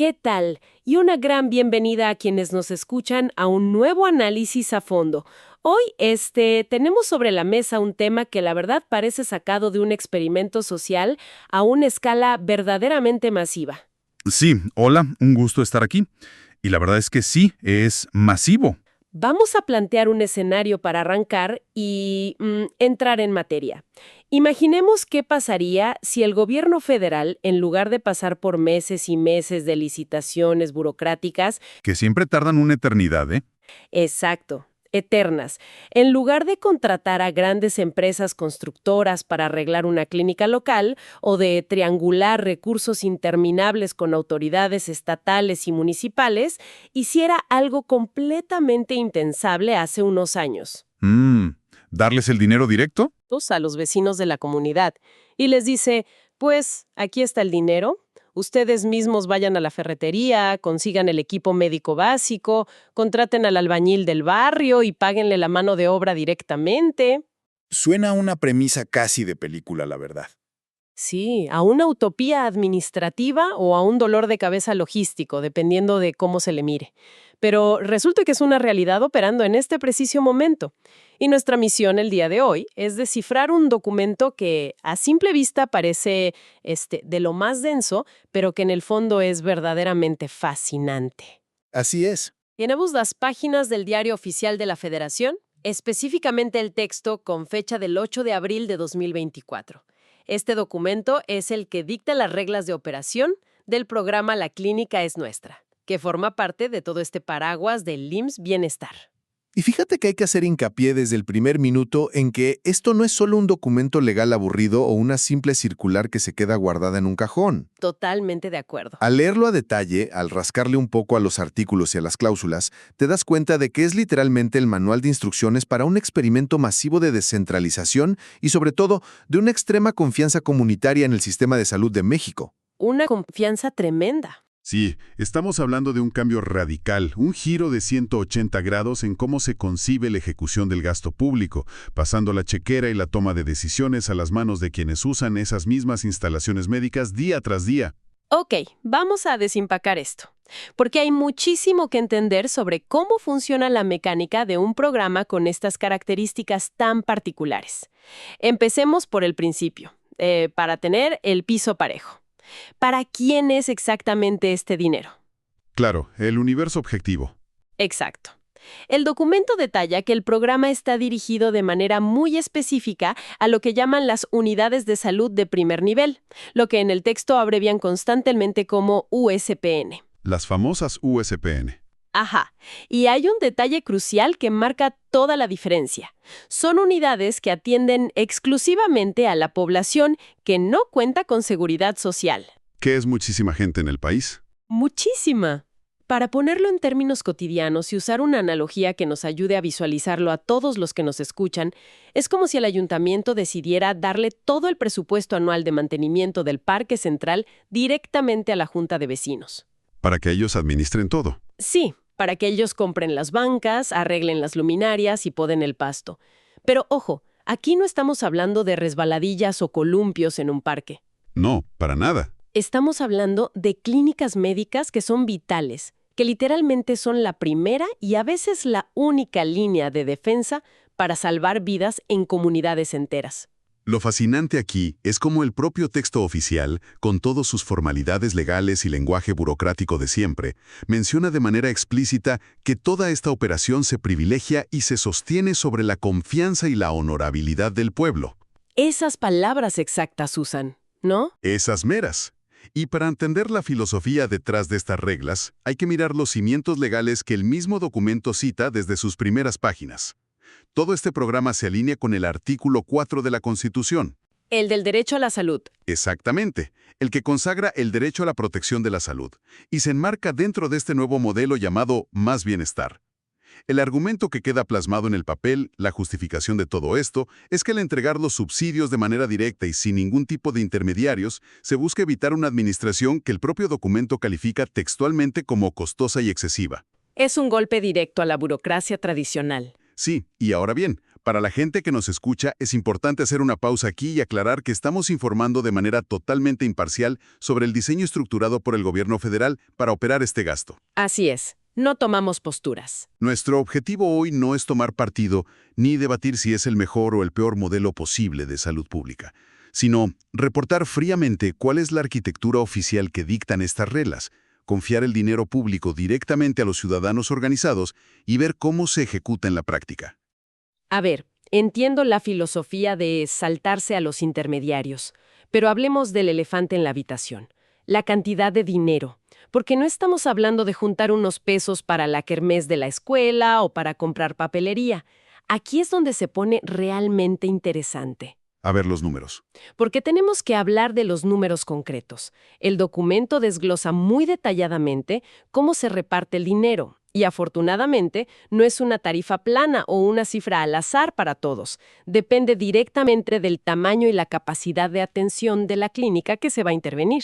¿Qué tal? Y una gran bienvenida a quienes nos escuchan a un nuevo análisis a fondo. Hoy, tenemos sobre la mesa un tema que la verdad parece sacado de un experimento social a una escala verdaderamente masiva. Sí, hola, un gusto estar aquí. Y la verdad es que sí, es masivo. Vamos a plantear un escenario para arrancar y entrar en materia. Imaginemos qué pasaría si el gobierno federal, en lugar de pasar por meses y meses de licitaciones burocráticas, Que siempre tardan una eternidad, ¿eh? exacto, eternas, en lugar de contratar a grandes empresas constructoras para arreglar una clínica local o de triangular recursos interminables con autoridades estatales y municipales, hiciera algo completamente impensable hace unos años. ¿Darles el dinero directo? A los vecinos de la comunidad y les dice, pues, aquí está el dinero, ustedes mismos vayan a la ferretería, consigan el equipo médico básico, contraten al albañil del barrio y páguenle la mano de obra directamente. Suena a una premisa casi de película, la verdad. Sí, a una utopía administrativa o a un dolor de cabeza logístico, dependiendo de cómo se le mire. Pero resulta que es una realidad operando en este preciso momento. Y nuestra misión el día de hoy es descifrar un documento que a simple vista parece de lo más denso, pero que en el fondo es verdaderamente fascinante. Así es. Tenemos las páginas del Diario Oficial de la Federación, específicamente el texto con fecha del 8 de abril de 2024. Este documento es el que dicta las reglas de operación del programa La Clínica es Nuestra, que forma parte de todo este paraguas del IMSS Bienestar. Y fíjate que hay que hacer hincapié desde el primer minuto en que esto no es solo un documento legal aburrido o una simple circular que se queda guardada en un cajón. Totalmente de acuerdo. Al leerlo a detalle, al rascarle un poco a los artículos y a las cláusulas, te das cuenta de que es literalmente el manual de instrucciones para un experimento masivo de descentralización y, sobre todo, de una extrema confianza comunitaria en el sistema de salud de México. Una confianza tremenda. Sí, estamos hablando de un cambio radical, un giro de 180 grados en cómo se concibe la ejecución del gasto público, pasando la chequera y la toma de decisiones a las manos de quienes usan esas mismas instalaciones médicas día tras día. Ok, vamos a desempacar esto, porque hay muchísimo que entender sobre cómo funciona la mecánica de un programa con estas características tan particulares. Empecemos por el principio, para tener el piso parejo. ¿Para quién es exactamente este dinero? Claro, el universo objetivo. Exacto. El documento detalla que el programa está dirigido de manera muy específica a lo que llaman las unidades de salud de primer nivel, lo que en el texto abrevian constantemente como USPN. Las famosas USPN. Ajá. Y hay un detalle crucial que marca toda la diferencia. Son unidades que atienden exclusivamente a la población que no cuenta con seguridad social. ¿Qué es muchísima gente en el país? Muchísima. Para ponerlo en términos cotidianos y usar una analogía que nos ayude a visualizarlo a todos los que nos escuchan, es como si el ayuntamiento decidiera darle todo el presupuesto anual de mantenimiento del Parque Central directamente a la Junta de Vecinos. Para que ellos administren todo. Sí, para que ellos compren las bancas, arreglen las luminarias y poden el pasto. Pero ojo, aquí no estamos hablando de resbaladillas o columpios en un parque. No, para nada. Estamos hablando de clínicas médicas que son vitales, que literalmente son la primera y a veces la única línea de defensa para salvar vidas en comunidades enteras. Lo fascinante aquí es cómo el propio texto oficial, con todas sus formalidades legales y lenguaje burocrático de siempre, menciona de manera explícita que toda esta operación se privilegia y se sostiene sobre la confianza y la honorabilidad del pueblo. Esas palabras exactas, Susan, ¿no? Esas meras. Y para entender la filosofía detrás de estas reglas, hay que mirar los cimientos legales que el mismo documento cita desde sus primeras páginas. Todo este programa se alinea con el artículo 4 de la Constitución. El del derecho a la salud. Exactamente, el que consagra el derecho a la protección de la salud, y se enmarca dentro de este nuevo modelo llamado Más Bienestar. El argumento que queda plasmado en el papel, la justificación de todo esto, es que al entregar los subsidios de manera directa y sin ningún tipo de intermediarios, se busca evitar una administración que el propio documento califica textualmente como costosa y excesiva. Es un golpe directo a la burocracia tradicional. Sí, y ahora bien, Para la gente que nos escucha, es importante hacer una pausa aquí y aclarar que estamos informando de manera totalmente imparcial sobre el diseño estructurado por el gobierno federal para operar este gasto. Así es, no tomamos posturas. Nuestro objetivo hoy no es tomar partido ni debatir si es el mejor o el peor modelo posible de salud pública, sino reportar fríamente cuál es la arquitectura oficial que dictan estas reglas, confiar el dinero público directamente a los ciudadanos organizados y ver cómo se ejecuta en la práctica. A ver, entiendo la filosofía de saltarse a los intermediarios, pero hablemos del elefante en la habitación, la cantidad de dinero, porque no estamos hablando de juntar unos pesos para la kermés de la escuela o para comprar papelería. Aquí es donde se pone realmente interesante. A ver los números. Porque tenemos que hablar de los números concretos. El documento desglosa muy detalladamente cómo se reparte el dinero. Y afortunadamente, no es una tarifa plana o una cifra al azar para todos. Depende directamente del tamaño y la capacidad de atención de la clínica que se va a intervenir.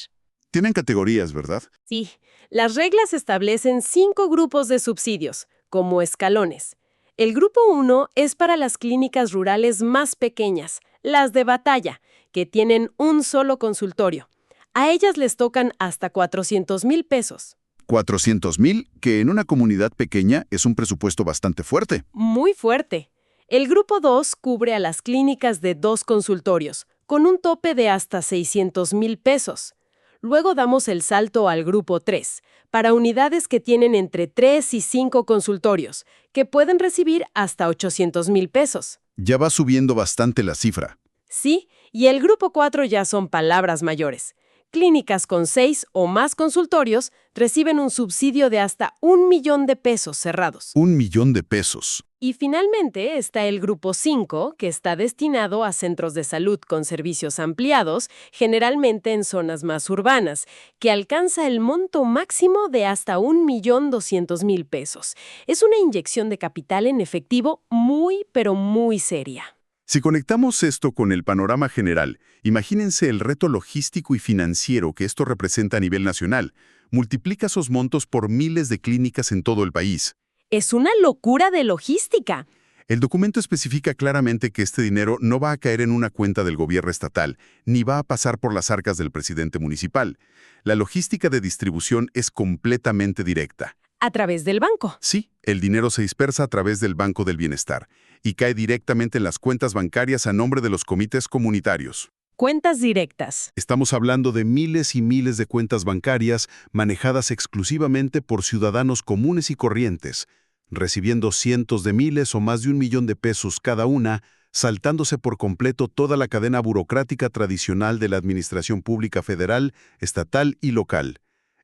Tienen categorías, ¿verdad? Sí, las reglas establecen 5 grupos de subsidios, como escalones. El grupo 1 es para las clínicas rurales más pequeñas, las de batalla, que tienen un solo consultorio. A ellas les tocan hasta 400,000 pesos. 400,000, que en una comunidad pequeña es un presupuesto bastante fuerte. Muy fuerte. El grupo 2 cubre a las clínicas de 2 consultorios, con un tope de hasta 600,000 pesos. Luego damos el salto al grupo 3, para unidades que tienen entre 3 y 5 consultorios, que pueden recibir hasta 800,000 pesos. Ya va subiendo bastante la cifra. Sí, y el grupo 4 ya son palabras mayores. Clínicas con 6 o más consultorios reciben un subsidio de hasta 1,000,000 de pesos cerrados. 1,000,000 de pesos. Y finalmente está el grupo 5, que está destinado a centros de salud con servicios ampliados, generalmente en zonas más urbanas, que alcanza el monto máximo de hasta 1,200,000 pesos. Es una inyección de capital en efectivo muy, pero muy seria. Si conectamos esto con el panorama general, imagínense el reto logístico y financiero que esto representa a nivel nacional. Multiplica esos montos por miles de clínicas en todo el país. Es una locura de logística. El documento especifica claramente que este dinero no va a caer en una cuenta del gobierno estatal, ni va a pasar por las arcas del presidente municipal. La logística de distribución es completamente directa. A través del banco. Sí, el dinero se dispersa a través del Banco del Bienestar y cae directamente en las cuentas bancarias a nombre de los comités comunitarios. Cuentas directas. Estamos hablando de miles y miles de cuentas bancarias manejadas exclusivamente por ciudadanos comunes y corrientes, recibiendo cientos de miles o más de 1,000,000 de pesos cada una, saltándose por completo toda la cadena burocrática tradicional de la administración pública federal, estatal y local.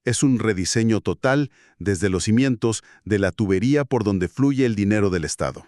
Es un rediseño total desde los cimientos de la tubería por donde fluye el dinero del Estado.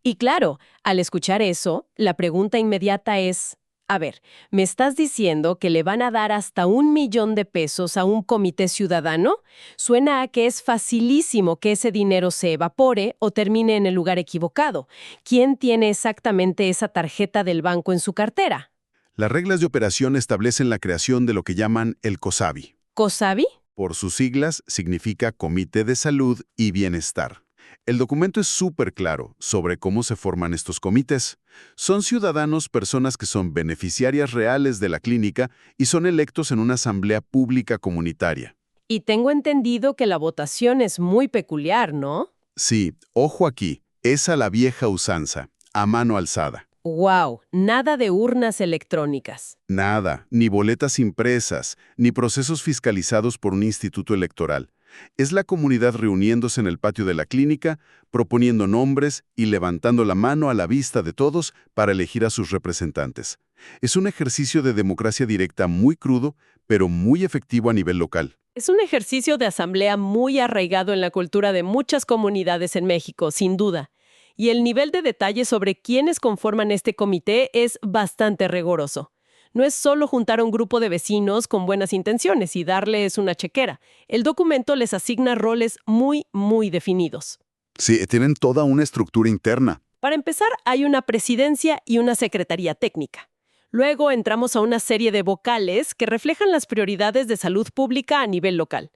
Y claro, al escuchar eso, la pregunta inmediata es, a ver, ¿me estás diciendo que le van a dar hasta 1,000,000 de pesos a un comité ciudadano? Suena a que es facilísimo que ese dinero se evapore o termine en el lugar equivocado. ¿Quién tiene exactamente esa tarjeta del banco en su cartera? Las reglas de operación establecen la creación de lo que llaman el COSABI. ¿COSABI? Por sus siglas, significa Comité de Salud y Bienestar. El documento es súper claro sobre cómo se forman estos comités. Son ciudadanos, personas que son beneficiarias reales de la clínica y son electos en una asamblea pública comunitaria. Y tengo entendido que la votación es muy peculiar, ¿no? Sí, ojo aquí, es a la vieja usanza, a mano alzada. ¡Wow! Nada de urnas electrónicas. Nada, ni boletas impresas, ni procesos fiscalizados por un instituto electoral. Es la comunidad reuniéndose en el patio de la clínica, proponiendo nombres y levantando la mano a la vista de todos para elegir a sus representantes. Es un ejercicio de democracia directa muy crudo, pero muy efectivo a nivel local. Es un ejercicio de asamblea muy arraigado en la cultura de muchas comunidades en México, sin duda. Y el nivel de detalle sobre quiénes conforman este comité es bastante riguroso. No es solo juntar a un grupo de vecinos con buenas intenciones y darles una chequera. El documento les asigna roles muy, muy definidos. Sí, tienen toda una estructura interna. Para empezar, hay una presidencia y una secretaría técnica. Luego entramos a una serie de vocales que reflejan las prioridades de salud pública a nivel local.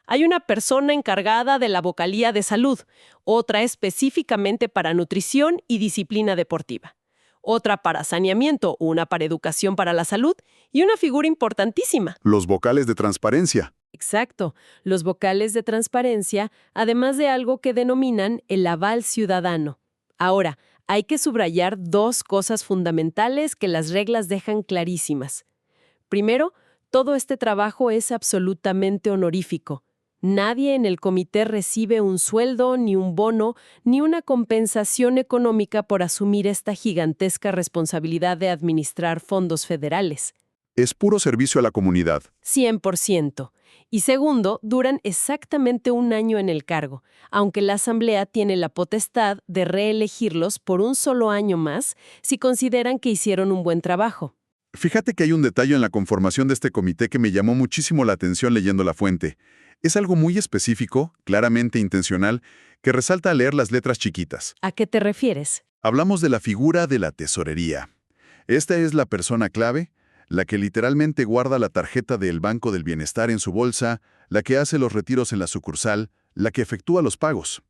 Hay una persona encargada de la vocalía de salud, otra específicamente para nutrición y disciplina deportiva, otra para saneamiento, una para educación para la salud y una figura importantísima. Los vocales de transparencia. Exacto, los vocales de transparencia, además de algo que denominan el aval ciudadano. Ahora, hay que subrayar dos cosas fundamentales que las reglas dejan clarísimas. Primero, todo este trabajo es absolutamente honorífico. Nadie en el comité recibe un sueldo, ni un bono, ni una compensación económica por asumir esta gigantesca responsabilidad de administrar fondos federales. Es puro servicio a la comunidad. 100%. Y segundo, duran exactamente un año en el cargo, aunque la Asamblea tiene la potestad de reelegirlos por un solo año más si consideran que hicieron un buen trabajo. Fíjate que hay un detalle en la conformación de este comité que me llamó muchísimo la atención leyendo la fuente. Es algo muy específico, claramente intencional, que resalta al leer las letras chiquitas. ¿A qué te refieres? Hablamos de la figura de la tesorería. Esta es la persona clave, la que literalmente guarda la tarjeta del Banco del Bienestar en su bolsa, la que hace los retiros en la sucursal, la que efectúa los pagos.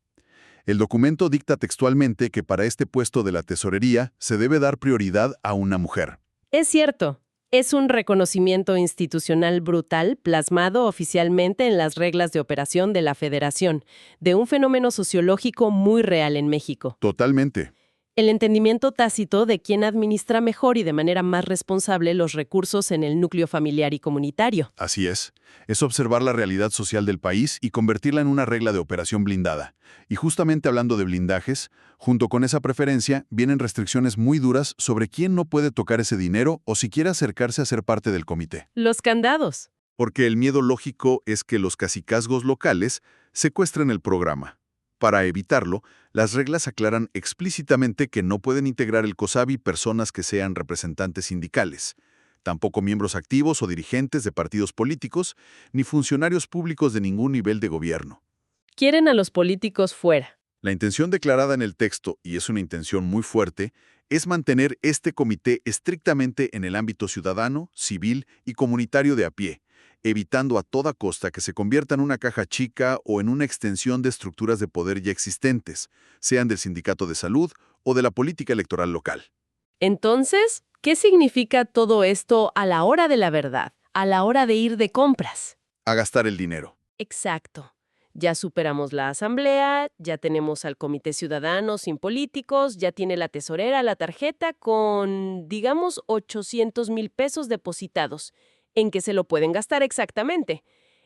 El documento dicta textualmente que para este puesto de la tesorería se debe dar prioridad a una mujer. Es cierto. Es un reconocimiento institucional brutal plasmado oficialmente en las reglas de operación de la Federación, de un fenómeno sociológico muy real en México. Totalmente. El entendimiento tácito de quién administra mejor y de manera más responsable los recursos en el núcleo familiar y comunitario. Así es observar la realidad social del país y convertirla en una regla de operación blindada. Y justamente hablando de blindajes, junto con esa preferencia vienen restricciones muy duras sobre quién no puede tocar ese dinero o siquiera acercarse a ser parte del comité. Los candados. Porque el miedo lógico es que los cacicazgos locales secuestren el programa. Para evitarlo, las reglas aclaran explícitamente que no pueden integrar el COSABI personas que sean representantes sindicales, tampoco miembros activos o dirigentes de partidos políticos, ni funcionarios públicos de ningún nivel de gobierno. Quieren a los políticos fuera. La intención declarada en el texto, y es una intención muy fuerte, es mantener este comité estrictamente en el ámbito ciudadano, civil y comunitario de a pie, evitando a toda costa que se convierta en una caja chica o en una extensión de estructuras de poder ya existentes, sean del sindicato de salud o de la política electoral local. Entonces, ¿qué significa todo esto a la hora de la verdad, a la hora de ir de compras? A gastar el dinero. Exacto. Ya superamos la asamblea, ya tenemos al comité ciudadano sin políticos, ya tiene la tesorera la tarjeta con, digamos, 800,000 pesos depositados. ¿En qué se lo pueden gastar exactamente?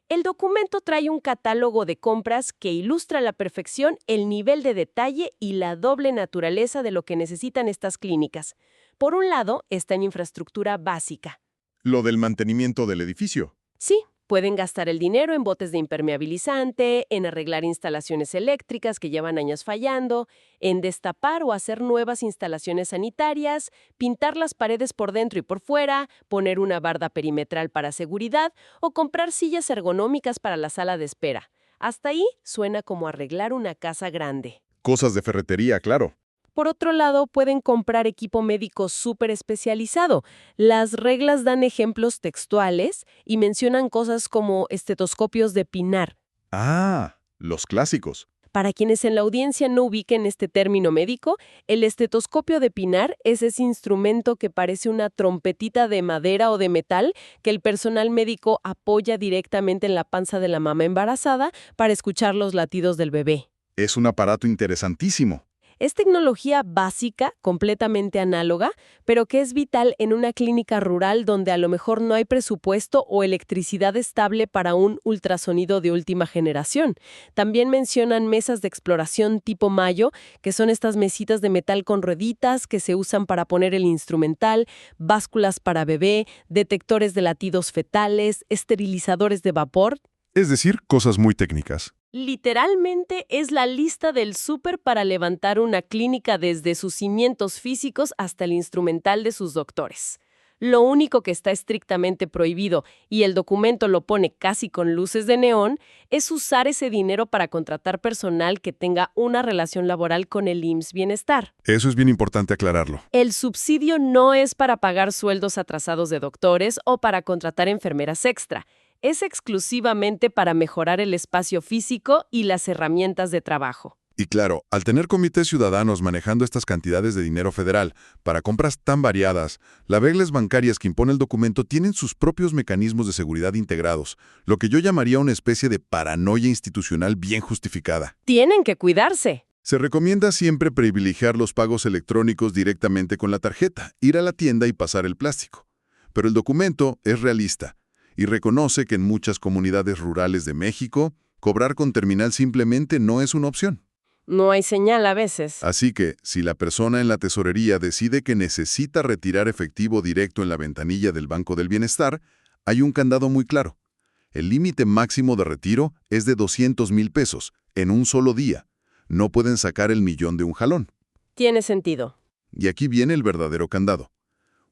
El documento trae un catálogo de compras que ilustra a la perfección el nivel de detalle y la doble naturaleza de lo que necesitan estas clínicas. Por un lado, está en infraestructura básica. Lo del mantenimiento del edificio. Sí, pueden gastar el dinero en botes de impermeabilizante, en arreglar instalaciones eléctricas que llevan años fallando, en destapar o hacer nuevas instalaciones sanitarias, pintar las paredes por dentro y por fuera, poner una barda perimetral para seguridad o comprar sillas ergonómicas para la sala de espera. Hasta ahí suena como arreglar una casa grande. Cosas de ferretería, claro. Por otro lado, pueden comprar equipo médico súper especializado. Las reglas dan ejemplos textuales y mencionan cosas como estetoscopios de pinar. Ah, los clásicos. Para quienes en la audiencia no ubiquen este término médico, el estetoscopio de pinar es ese instrumento que parece una trompetita de madera o de metal que el personal médico apoya directamente en la panza de la mamá embarazada para escuchar los latidos del bebé. Es un aparato interesantísimo. Es tecnología básica, completamente análoga, pero que es vital en una clínica rural donde a lo mejor no hay presupuesto o electricidad estable para un ultrasonido de última generación. También mencionan mesas de exploración tipo Mayo, que son estas mesitas de metal con rueditas que se usan para poner el instrumental, básculas para bebé, detectores de latidos fetales, esterilizadores de vapor. Es decir, cosas muy técnicas. Literalmente es la lista del súper para levantar una clínica desde sus cimientos físicos hasta el instrumental de sus doctores. Lo único que está estrictamente prohibido, y el documento lo pone casi con luces de neón, es usar ese dinero para contratar personal que tenga una relación laboral con el IMSS Bienestar. Eso es bien importante aclararlo. El subsidio no es para pagar sueldos atrasados de doctores o para contratar enfermeras extra. Es exclusivamente para mejorar el espacio físico y las herramientas de trabajo. Y claro, al tener comités ciudadanos manejando estas cantidades de dinero federal para compras tan variadas, las reglas bancarias que impone el documento tienen sus propios mecanismos de seguridad integrados, lo que yo llamaría una especie de paranoia institucional bien justificada. Tienen que cuidarse. Se recomienda siempre privilegiar los pagos electrónicos directamente con la tarjeta, ir a la tienda y pasar el plástico. Pero el documento es realista y reconoce que en muchas comunidades rurales de México, cobrar con terminal simplemente no es una opción. No hay señal a veces. Así que, si la persona en la tesorería decide que necesita retirar efectivo directo en la ventanilla del Banco del Bienestar, hay un candado muy claro. El límite máximo de retiro es de 200,000 pesos, en un solo día. No pueden sacar el millón de un jalón. Tiene sentido. Y aquí viene el verdadero candado.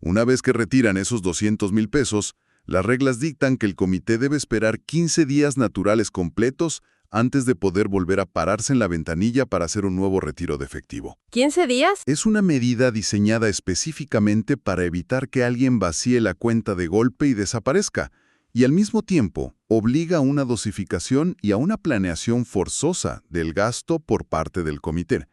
Una vez que retiran esos 200,000 pesos, las reglas dictan que el comité debe esperar 15 días naturales completos antes de poder volver a pararse en la ventanilla para hacer un nuevo retiro de efectivo. ¿15 días? Es una medida diseñada específicamente para evitar que alguien vacíe la cuenta de golpe y desaparezca, y al mismo tiempo obliga a una dosificación y a una planeación forzosa del gasto por parte del comité.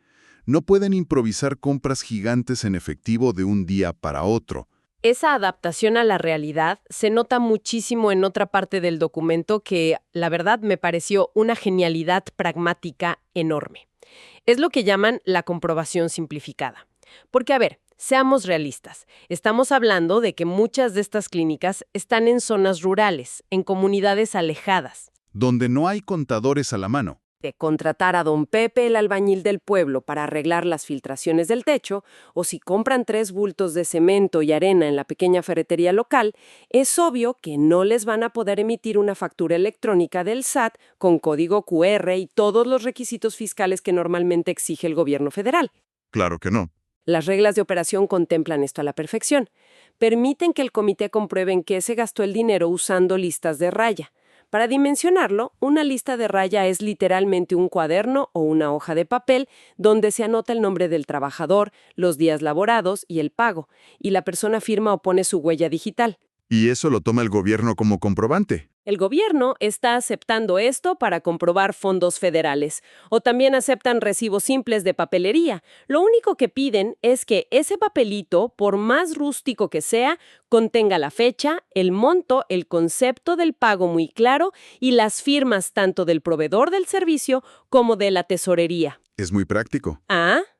No pueden improvisar compras gigantes en efectivo de un día para otro. Esa adaptación a la realidad se nota muchísimo en otra parte del documento que, la verdad, me pareció una genialidad pragmática enorme. Es lo que llaman la comprobación simplificada. Porque, a ver, seamos realistas. Estamos hablando de que muchas de estas clínicas están en zonas rurales, en comunidades alejadas. Donde no hay contadores a la mano. De contratar a don Pepe, el albañil del pueblo, para arreglar las filtraciones del techo, o si compran 3 bultos de cemento y arena en la pequeña ferretería local, es obvio que no les van a poder emitir una factura electrónica del SAT con código QR y todos los requisitos fiscales que normalmente exige el gobierno federal. Claro que no. Las reglas de operación contemplan esto a la perfección. Permiten que el comité compruebe en qué se gastó el dinero usando listas de raya. Para dimensionarlo, una lista de raya es literalmente un cuaderno o una hoja de papel donde se anota el nombre del trabajador, los días laborados y el pago, y la persona firma o pone su huella digital. Y eso lo toma el gobierno como comprobante. El gobierno está aceptando esto para comprobar fondos federales, o también aceptan recibos simples de papelería. Lo único que piden es que ese papelito, por más rústico que sea, contenga la fecha, el monto, el concepto del pago muy claro y las firmas tanto del proveedor del servicio como de la tesorería. Es muy práctico.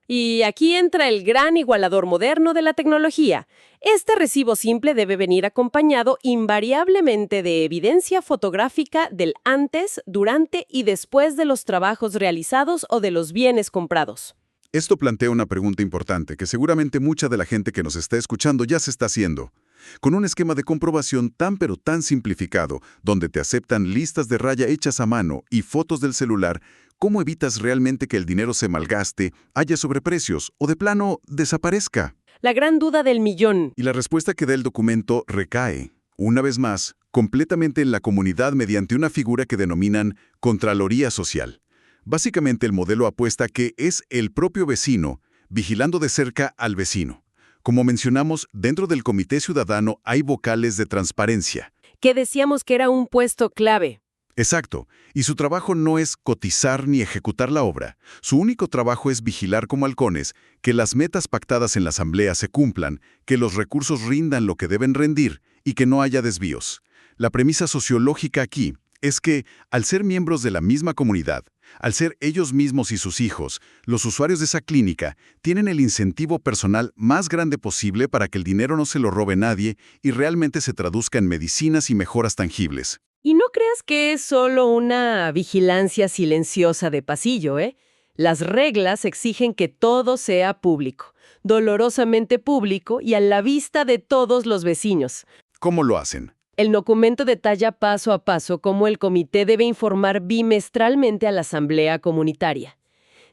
Y aquí entra el gran igualador moderno de la tecnología. Este recibo simple debe venir acompañado invariablemente de evidencia fotográfica del antes, durante y después de los trabajos realizados o de los bienes comprados. Esto plantea una pregunta importante que seguramente mucha de la gente que nos está escuchando ya se está haciendo. Con un esquema de comprobación tan pero tan simplificado, donde te aceptan listas de raya hechas a mano y fotos del celular, ¿cómo evitas realmente que el dinero se malgaste, haya sobreprecios o de plano desaparezca? La gran duda del millón. Y la respuesta que da el documento recae, una vez más, completamente en la comunidad mediante una figura que denominan Contraloría Social. Básicamente el modelo apuesta que es el propio vecino vigilando de cerca al vecino. Como mencionamos, dentro del Comité Ciudadano hay vocales de transparencia. Que decíamos que era un puesto clave. Exacto, y su trabajo no es cotizar ni ejecutar la obra. Su único trabajo es vigilar como halcones que las metas pactadas en la asamblea se cumplan, que los recursos rindan lo que deben rendir y que no haya desvíos. La premisa sociológica aquí es que, al ser miembros de la misma comunidad, al ser ellos mismos y sus hijos, los usuarios de esa clínica tienen el incentivo personal más grande posible para que el dinero no se lo robe nadie y realmente se traduzca en medicinas y mejoras tangibles. Y no creas que es solo una vigilancia silenciosa de pasillo, ¿eh? Las reglas exigen que todo sea público, dolorosamente público y a la vista de todos los vecinos. ¿Cómo lo hacen? El documento detalla paso a paso cómo el comité debe informar bimestralmente a la asamblea comunitaria.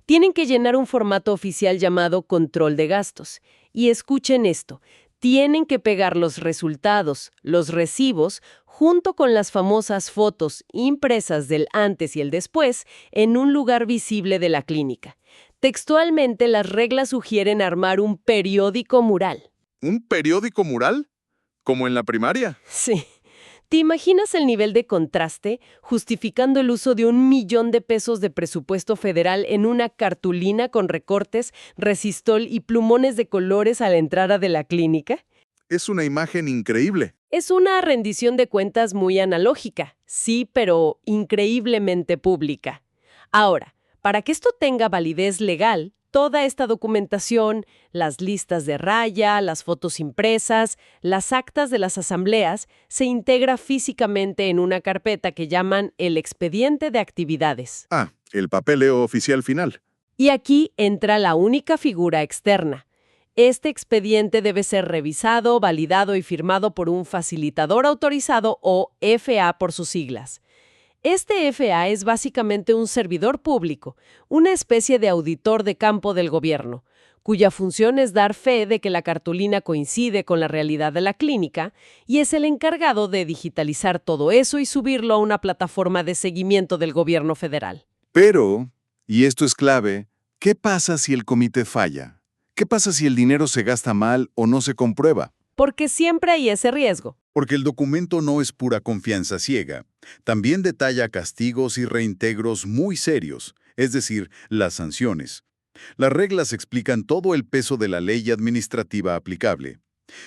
Tienen que llenar un formato oficial llamado control de gastos. Y escuchen esto, tienen que pegar los resultados, los recibos, junto con las famosas fotos impresas del antes y el después, en un lugar visible de la clínica. Textualmente, las reglas sugieren armar un periódico mural. ¿Un periódico mural? ¿Como en la primaria? Sí. ¿Te imaginas el nivel de contraste justificando el uso de 1 millón de pesos de presupuesto federal en una cartulina con recortes, resistol y plumones de colores a la entrada de la clínica? Es una imagen increíble. Es una rendición de cuentas muy analógica, sí, pero increíblemente pública. Ahora, para que esto tenga validez legal, toda esta documentación, las listas de raya, las fotos impresas, las actas de las asambleas, se integra físicamente en una carpeta que llaman el expediente de actividades. Ah, el papeleo oficial final. Y aquí entra la única figura externa. Este expediente debe ser revisado, validado y firmado por un facilitador autorizado o FA por sus siglas. Este FA es básicamente un servidor público, una especie de auditor de campo del gobierno, cuya función es dar fe de que la cartulina coincide con la realidad de la clínica y es el encargado de digitalizar todo eso y subirlo a una plataforma de seguimiento del gobierno federal. Pero, y esto es clave, ¿qué pasa si el comité falla? ¿Qué pasa si el dinero se gasta mal o no se comprueba? Porque siempre hay ese riesgo. Porque el documento no es pura confianza ciega. También detalla castigos y reintegros muy serios, es decir, las sanciones. Las reglas explican todo el peso de la ley administrativa aplicable.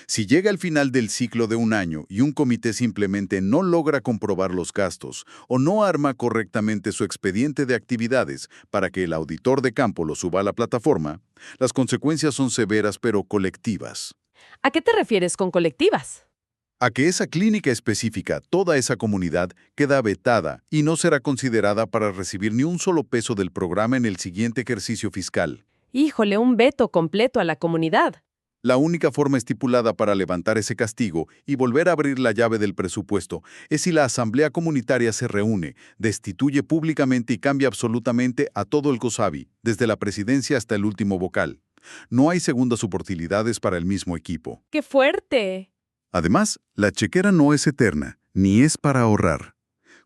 Si llega al final del ciclo de un año y un comité simplemente no logra comprobar los gastos o no arma correctamente su expediente de actividades para que el auditor de campo lo suba a la plataforma, las consecuencias son severas pero colectivas. ¿A qué te refieres con colectivas? A que esa clínica específica, toda esa comunidad, queda vetada y no será considerada para recibir ni un solo peso del programa en el siguiente ejercicio fiscal. Híjole, un veto completo a la comunidad. La única forma estipulada para levantar ese castigo y volver a abrir la llave del presupuesto es si la Asamblea Comunitaria se reúne, destituye públicamente y cambia absolutamente a todo el COSABI, desde la presidencia hasta el último vocal. No hay segundas oportunidades para el mismo equipo. ¡Qué fuerte! Además, la chequera no es eterna, ni es para ahorrar.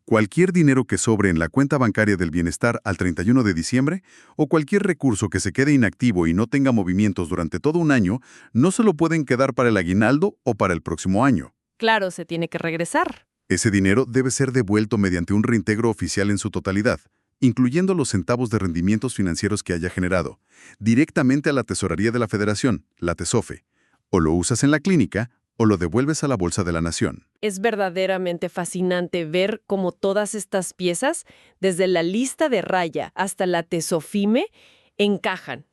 Cualquier dinero que sobre en la cuenta bancaria del bienestar al 31 de diciembre o cualquier recurso que se quede inactivo y no tenga movimientos durante todo un año, no se lo pueden quedar para el aguinaldo o para el próximo año. Claro, se tiene que regresar. Ese dinero debe ser devuelto mediante un reintegro oficial en su totalidad, incluyendo los centavos de rendimientos financieros que haya generado, directamente a la Tesorería de la Federación, la TESOFE. O lo usas en la clínica o lo devuelves a la Bolsa de la Nación. Es verdaderamente fascinante ver cómo todas estas piezas, desde la lista de raya hasta la TESOFIME, encajan.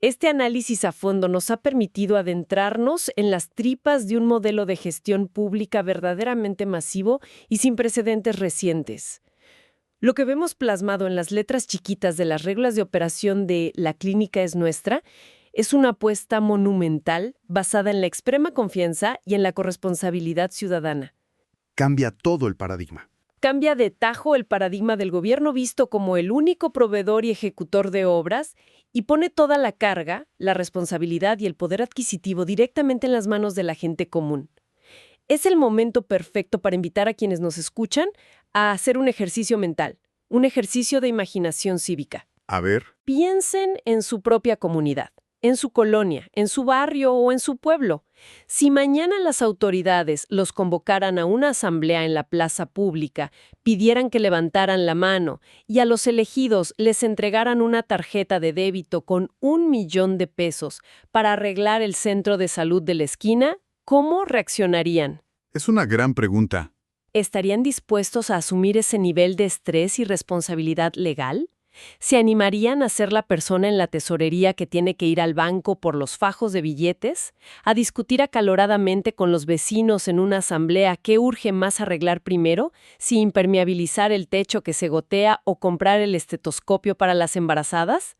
Este análisis a fondo nos ha permitido adentrarnos en las tripas de un modelo de gestión pública verdaderamente masivo y sin precedentes recientes. Lo que vemos plasmado en las letras chiquitas de las reglas de operación de La Clínica es Nuestra es una apuesta monumental basada en la extrema confianza y en la corresponsabilidad ciudadana. Cambia todo el paradigma. Cambia de tajo el paradigma del gobierno visto como el único proveedor y ejecutor de obras y pone toda la carga, la responsabilidad y el poder adquisitivo directamente en las manos de la gente común. Es el momento perfecto para invitar a quienes nos escuchan a hacer un ejercicio mental, un ejercicio de imaginación cívica. A ver. Piensen en su propia comunidad, en su colonia, en su barrio o en su pueblo. Si mañana las autoridades los convocaran a una asamblea en la plaza pública, pidieran que levantaran la mano y a los elegidos les entregaran una tarjeta de débito con 1 millón de pesos para arreglar el centro de salud de la esquina, ¿cómo reaccionarían? Es una gran pregunta. ¿Estarían dispuestos a asumir ese nivel de estrés y responsabilidad legal? ¿Se animarían a ser la persona en la tesorería que tiene que ir al banco por los fajos de billetes? ¿A discutir acaloradamente con los vecinos en una asamblea qué urge más arreglar primero? ¿Si impermeabilizar el techo que se gotea o comprar el estetoscopio para las embarazadas?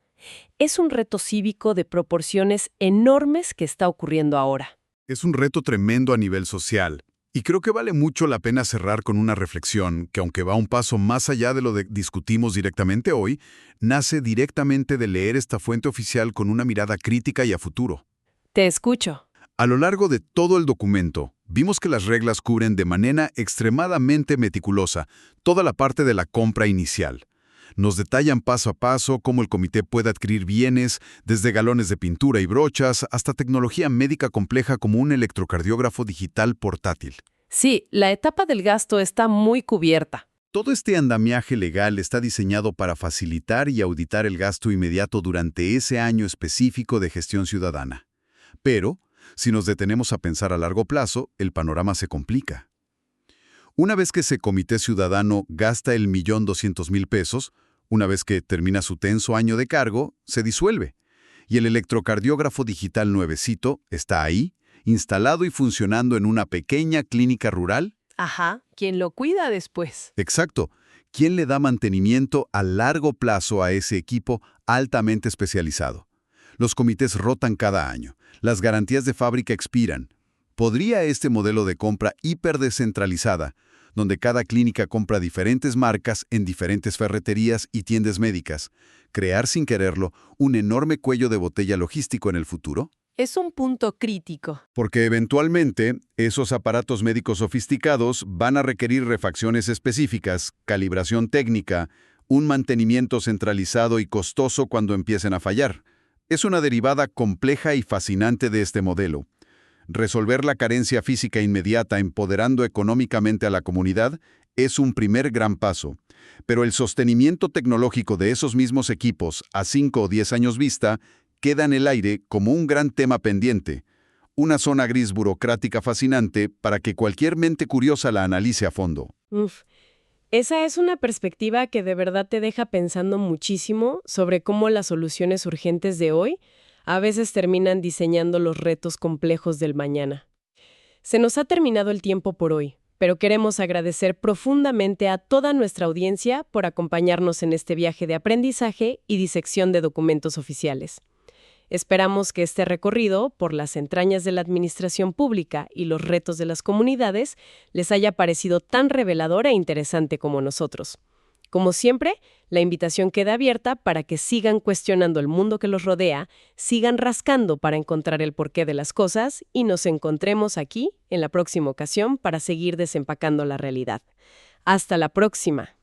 Es un reto cívico de proporciones enormes que está ocurriendo ahora. Es un reto tremendo a nivel social. Y creo que vale mucho la pena cerrar con una reflexión que, aunque va un paso más allá de lo que discutimos directamente hoy, nace directamente de leer esta fuente oficial con una mirada crítica y a futuro. Te escucho. A lo largo de todo el documento, vimos que las reglas cubren de manera extremadamente meticulosa toda la parte de la compra inicial. Nos detallan paso a paso cómo el comité puede adquirir bienes, desde galones de pintura y brochas hasta tecnología médica compleja como un electrocardiógrafo digital portátil. Sí, la etapa del gasto está muy cubierta. Todo este andamiaje legal está diseñado para facilitar y auditar el gasto inmediato durante ese año específico de gestión ciudadana. Pero, si nos detenemos a pensar a largo plazo, el panorama se complica. Una vez que ese comité ciudadano gasta el 1.200.000 pesos, una vez que termina su tenso año de cargo, se disuelve. Y el electrocardiógrafo digital nuevecito está ahí, instalado y funcionando en una pequeña clínica rural. Ajá, ¿quién lo cuida después? Exacto. ¿Quién le da mantenimiento a largo plazo a ese equipo altamente especializado? Los comités rotan cada año. Las garantías de fábrica expiran. ¿Podría este modelo de compra hiperdescentralizada, donde cada clínica compra diferentes marcas en diferentes ferreterías y tiendas médicas, crear sin quererlo un enorme cuello de botella logístico en el futuro? Es un punto crítico. Porque eventualmente, esos aparatos médicos sofisticados van a requerir refacciones específicas, calibración técnica, un mantenimiento centralizado y costoso cuando empiecen a fallar. Es una derivada compleja y fascinante de este modelo. Resolver la carencia física inmediata empoderando económicamente a la comunidad es un primer gran paso. Pero el sostenimiento tecnológico de esos mismos equipos a 5 o 10 años vista queda en el aire como un gran tema pendiente, una zona gris burocrática fascinante para que cualquier mente curiosa la analice a fondo. Esa es una perspectiva que de verdad te deja pensando muchísimo sobre cómo las soluciones urgentes de hoy a veces terminan diseñando los retos complejos del mañana. Se nos ha terminado el tiempo por hoy, pero queremos agradecer profundamente a toda nuestra audiencia por acompañarnos en este viaje de aprendizaje y disección de documentos oficiales. Esperamos que este recorrido por las entrañas de la administración pública y los retos de las comunidades les haya parecido tan revelador e interesante como nosotros. Como siempre, la invitación queda abierta para que sigan cuestionando el mundo que los rodea, sigan rascando para encontrar el porqué de las cosas y nos encontremos aquí en la próxima ocasión para seguir desempacando la realidad. Hasta la próxima.